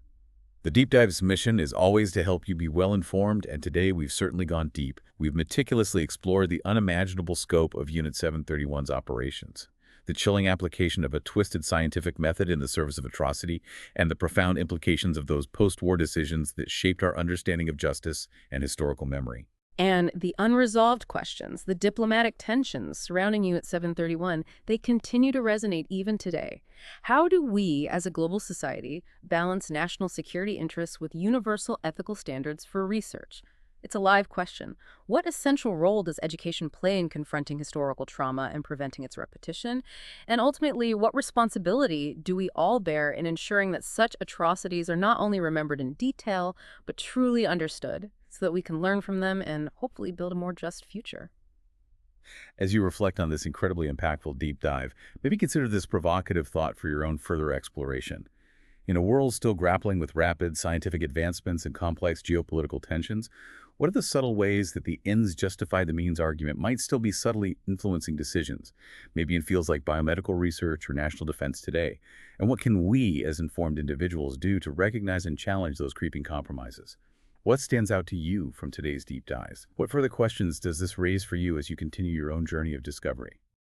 The Deep Dive's mission is always to help you be well-informed, and today we've certainly gone deep. We've meticulously explored the unimaginable scope of Unit 731's operations, the chilling application of a twisted scientific method in the service of atrocity, and the profound implications of those post-war decisions that shaped our understanding of justice and historical memory. And the unresolved questions, the diplomatic tensions surrounding Unit 731, they continue to resonate even today. How do we, as a global society, balance national security interests with universal ethical standards for research? It's a live question. What essential role does education play in confronting historical trauma and preventing its repetition? And ultimately, what responsibility do we all bear in ensuring that such atrocities are not only remembered in detail, but truly understood, so that we can learn from them and hopefully build a more just future? As you reflect on this incredibly impactful deep dive, maybe consider this provocative thought for your own further exploration. In a world still grappling with rapid scientific advancements and complex geopolitical tensions, what are the subtle ways that the ends justify the means argument might still be subtly influencing decisions, maybe in fields like biomedical research or national defense today? And what can we, as informed individuals, do to recognize and challenge those creeping compromises? What stands out to you from today's deep dives? What further questions does this raise for you as you continue your own journey of discovery?